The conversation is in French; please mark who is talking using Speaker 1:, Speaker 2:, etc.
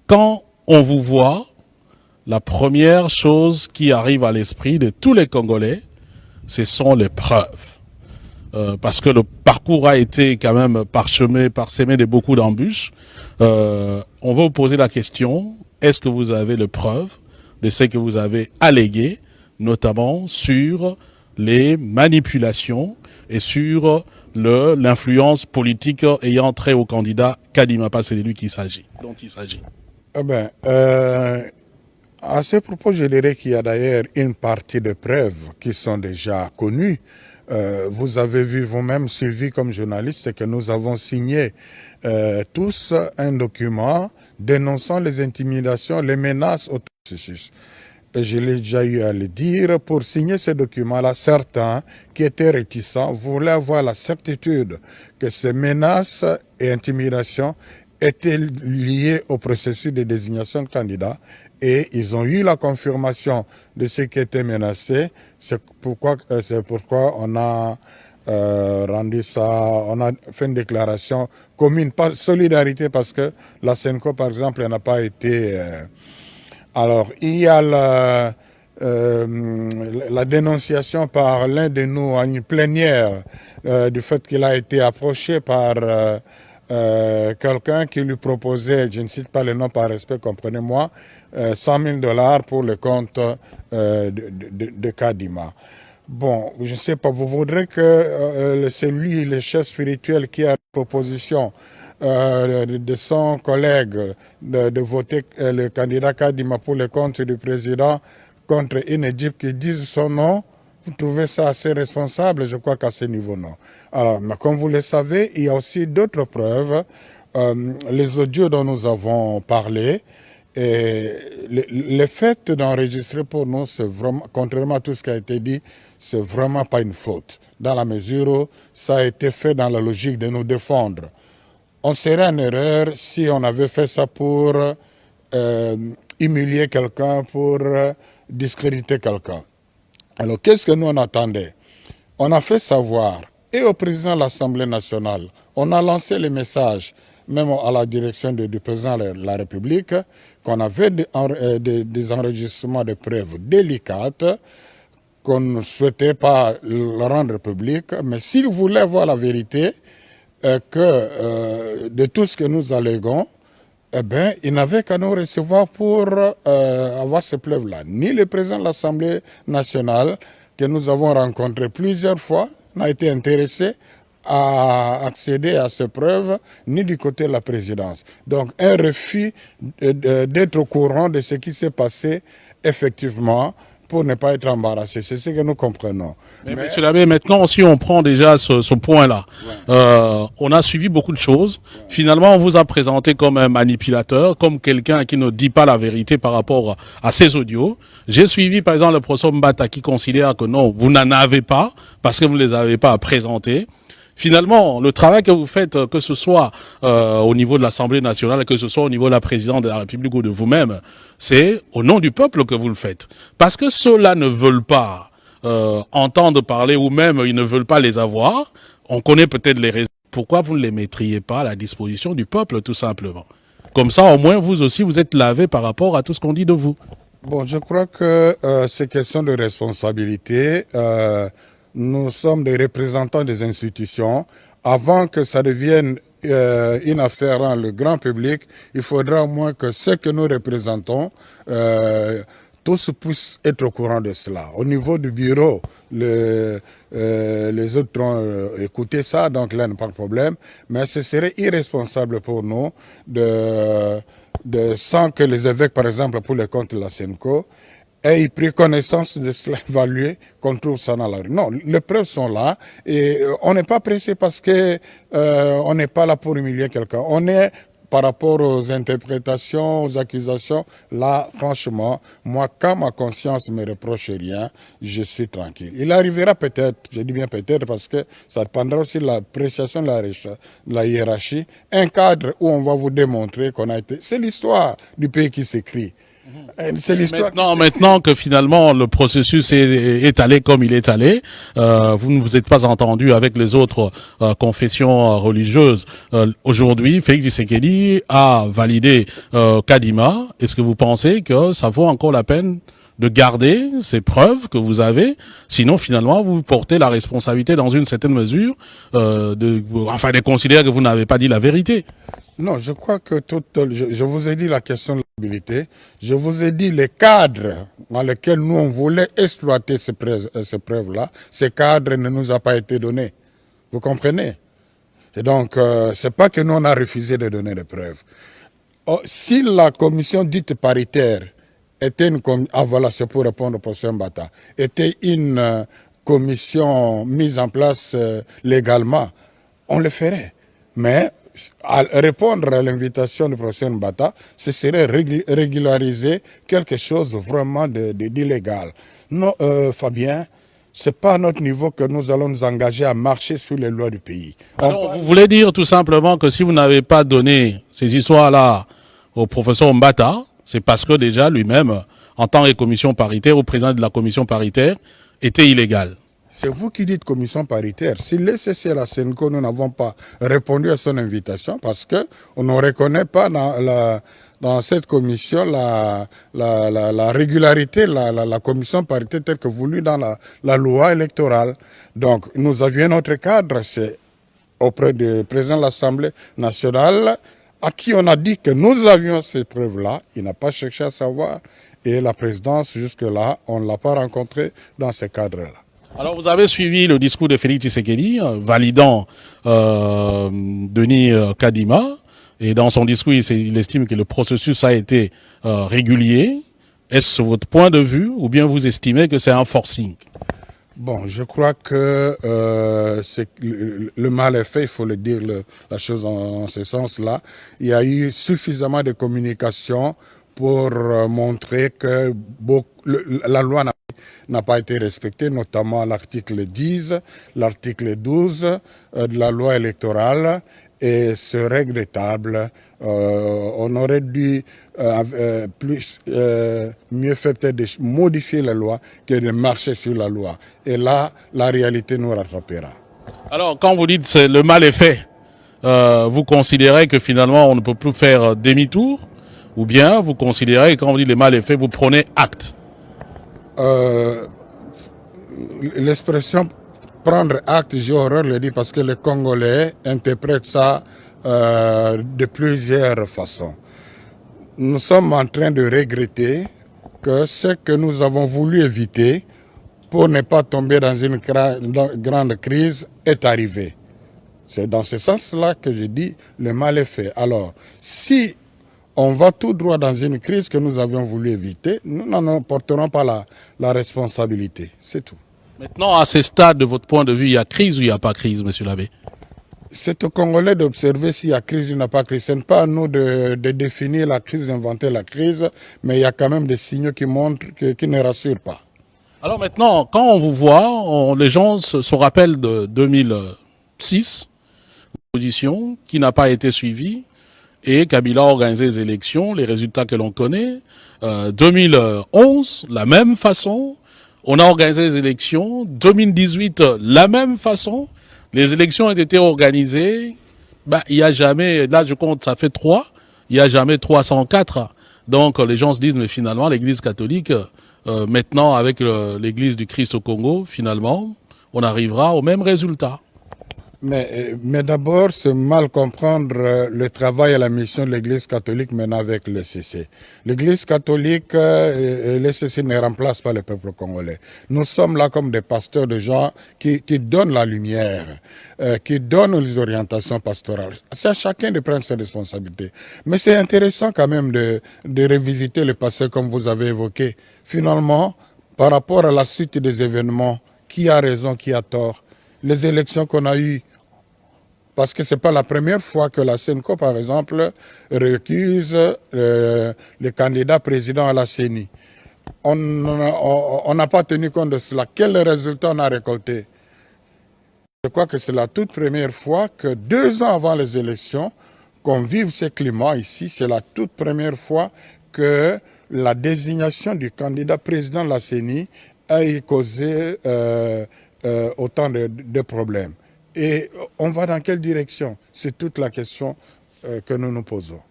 Speaker 1: Quand on vous voit, la première chose qui arrive à l'esprit de tous les Congolais, ce sont les preuves. Parce que le parcours a été quand même parsemé de beaucoup d'embûches. On va vous poser la question, est-ce que vous avez les preuves de ce que vous avez allégué, notamment sur les manipulations et sur l'influence politique ayant trait au candidat Kadima, pas c'est de lui dont il s'agit.
Speaker 2: À ce propos, je dirais qu'il y a d'ailleurs une partie de preuves qui sont déjà connues. Vous avez vu vous-même, Sylvie, comme journaliste, que nous avons signé tous un document dénonçant les intimidations, les menaces au processus. Et je l'ai déjà eu à le dire, pour signer ce document-là, certains qui étaient réticents voulaient avoir la certitude que ces menaces et intimidations étaient liées au processus de désignation de candidats, et ils ont eu la confirmation de ce qui était menacé. C'est pourquoi on a rendu ça, on a fait une déclaration commune, par solidarité, parce que la Senco, par exemple, n'a pas été... Alors, il y a la dénonciation par l'un de nous à une plénière du fait qu'il a été approché par quelqu'un qui lui proposait, je ne cite pas le nom par respect, comprenez-moi, 100 000 $ pour le compte de Kadima. Bon, je ne sais pas, vous voudrez que c'est lui, le chef spirituel, qui a la proposition de son collègue de voter le candidat Kadima pour le compte du président contre une Égypte qui dise son nom? Vous trouvez ça assez responsable? Je crois qu'à ce niveau, non. Alors, mais comme vous le savez, il y a aussi d'autres preuves. Les audios dont nous avons parlé, et le fait d'enregistrer pour nous, c'est vraiment, contrairement à tout ce qui a été dit, c'est vraiment pas une faute, dans la mesure où ça a été fait dans la logique de nous défendre. On serait en erreur si on avait fait ça pour humilier quelqu'un, pour discréditer quelqu'un. Alors, qu'est-ce que nous on attendait? On a fait savoir, et au président de l'Assemblée nationale, on a lancé les messages, même à la direction du président de la République, qu'on avait des enregistrements de preuves délicates, qu'on ne souhaitait pas le rendre public, mais s'il voulait voir la vérité, de tout ce que nous alléguons, eh bien, il n'avait qu'à nous recevoir pour avoir ces preuves-là. Ni le président de l'Assemblée nationale, que nous avons rencontré plusieurs fois, n'a été intéressé à accéder à ces preuves, ni du côté de la présidence. Donc, un refus d'être au courant de ce qui s'est passé effectivement, pour ne pas être embarrassé. C'est ce que nous comprenons.
Speaker 1: Mais M. Labbé, maintenant, si on prend déjà ce point-là, on a suivi beaucoup de choses. Finalement, on vous a présenté comme un manipulateur, comme quelqu'un qui ne dit pas la vérité par rapport à ses audios. J'ai suivi, par exemple, le professeur Mbata qui considère que non, vous n'en avez pas, parce que vous ne les avez pas à présenter. Finalement, le travail que vous faites, que ce soit au niveau de l'Assemblée nationale, que ce soit au niveau de la présidente de la République ou de vous-même, c'est au nom du peuple que vous le faites. Parce que ceux-là ne veulent pas entendre parler, ou même ils ne veulent pas les avoir. On connaît peut-être les raisons. Pourquoi vous ne les mettriez pas à la disposition du peuple, tout simplement? Comme ça, au moins, vous aussi, vous êtes lavé par rapport à tout ce qu'on dit de vous.
Speaker 2: Bon, je crois que c'est question de responsabilité. Nous sommes des représentants des institutions. Avant que ça devienne une affaire dans le grand public, il faudra au moins que ceux que nous représentons, tous puissent être au courant de cela. Au niveau du bureau, les autres ont écouté ça, donc là, pas de problème. Mais ce serait irresponsable pour nous sans que les évêques, par exemple, pour le compte de la Senco, aient pris connaissance de cela, évalué, qu'on trouve ça dans la rue. Non, les preuves sont là et on n'est pas pressé parce que on n'est pas là pour humilier quelqu'un. On est par rapport aux interprétations, aux accusations. Là, franchement, moi, quand ma conscience me reproche rien, je suis tranquille. Il arrivera peut-être, je dis bien peut-être parce que ça dépendra aussi de l'appréciation de la hiérarchie, un cadre où on va vous démontrer qu'on a été... C'est l'histoire du pays qui s'écrit. C'est l'histoire.
Speaker 1: Maintenant que finalement le processus est allé comme il est allé, vous ne vous êtes pas entendu avec les autres confessions religieuses. Aujourd'hui, Félix Tshisekedi a validé Kadima. Est-ce que vous pensez que ça vaut encore la peine de garder ces preuves que vous avez, sinon finalement vous portez la responsabilité dans une certaine mesure de considérer que vous n'avez pas dit la vérité.
Speaker 2: Non, je crois que je vous ai dit la question de l'habilité. Je vous ai dit les cadres dans lesquels nous on voulait exploiter ces preuves-là. Ces cadres ne nous ont pas été donnés. Vous comprenez? Et donc, c'est pas que nous on a refusé de donner des preuves. Oh, si la commission dite paritaire était voilà, c'est pour répondre au professeur Mbata, était une commission mise en place légalement, on le ferait. Mais à répondre à l'invitation du professeur Mbata, ce serait régulariser quelque chose vraiment d'illégal. Non, Fabien, c'est pas à notre niveau que nous allons nous engager à marcher sous les lois du pays.
Speaker 1: Alors, vous voulez dire tout simplement que si vous n'avez pas donné ces histoires-là au professeur Mbata, c'est parce que déjà lui-même, en tant que commission paritaire, ou président de la commission paritaire, était illégal.
Speaker 2: C'est vous qui dites commission paritaire. Si l'ECC et la SENCO, nous n'avons pas répondu à son invitation parce qu'on ne reconnaît pas dans cette commission la régularité, la commission paritaire telle que voulue dans la loi électorale. Donc, nous avions notre cadre, c'est auprès du président de l'Assemblée nationale, à qui on a dit que nous avions ces preuves-là. Il n'a pas cherché à savoir. Et la présidence, jusque-là, on ne l'a pas rencontré dans ces cadres-là.
Speaker 1: Alors, vous avez suivi le discours de Félix Tshisekedi, validant Denis Kadima. Et dans son discours, il estime que le processus a été régulier. Est-ce votre point de vue ou bien vous estimez que c'est un forcing?
Speaker 2: Bon, je crois que le mal est fait, il faut le dire la chose en ce sens-là. Il y a eu suffisamment de communication pour montrer que la loi n'a pas été respectée, notamment l'article 10, l'article 12 de la loi électorale, et c'est regrettable. On aurait dû mieux faire peut-être de modifier la loi que de marcher sur la loi. Et là, la réalité nous rattrapera.
Speaker 1: Alors, quand vous dites que le mal est fait, vous considérez que finalement on ne peut plus faire demi-tour? Ou bien vous considérez que quand on dit le mal est fait, vous prenez acte?
Speaker 2: L'expression prendre acte, j'ai horreur de le dire parce que les Congolais interprètent ça de plusieurs façons. Nous sommes en train de regretter que ce que nous avons voulu éviter pour ne pas tomber dans une grande crise est arrivé. C'est dans ce sens-là que je dis le mal est fait. Alors, si on va tout droit dans une crise que nous avions voulu éviter, nous n'en porterons pas la responsabilité. C'est tout.
Speaker 1: Maintenant, à ce stade, de votre point de vue, il y a crise ou il n'y a pas crise, monsieur l'abbé?
Speaker 2: C'est aux Congolais d'observer s'il y a crise ou il n'y a pas crise. Ce n'est pas à nous de définir la crise, d'inventer la crise, mais il y a quand même des signaux qui montrent, qui ne rassurent pas.
Speaker 1: Alors maintenant, quand on vous voit, les gens se rappellent de 2006, une position qui n'a pas été suivie, et Kabila a organisé les élections, les résultats que l'on connaît. 2011, la même façon. On a organisé les élections. 2018, la même façon. Les élections ont été organisées. Il n'y a jamais, là je compte, ça fait 3. Il n'y a jamais 304. Donc les gens se disent, mais finalement, l'Église catholique, maintenant avec l'Église du Christ au Congo, finalement, on arrivera au même résultat.
Speaker 2: Mais d'abord, c'est mal comprendre le travail et la mission de l'Église catholique menée avec le CC. L'Église catholique et le CC ne remplacent pas le peuple congolais. Nous sommes là comme des pasteurs de gens qui donnent la lumière, qui donnent les orientations pastorales. C'est à chacun de prendre ses responsabilités. Mais c'est intéressant quand même de revisiter le passé comme vous avez évoqué. Finalement, par rapport à la suite des événements, qui a raison, qui a tort? Les élections qu'on a eues, parce que ce n'est pas la première fois que la SENCO, par exemple, récuse le candidat président à la CENI. On n'a pas tenu compte de cela. Quel résultat on a récolté? Je crois que c'est la toute première fois que 2 ans avant les élections, qu'on vive ce climat ici, c'est la toute première fois que la désignation du candidat président de la CENI a causé autant de problèmes. Et on va dans quelle direction? C'est toute la question que nous nous posons.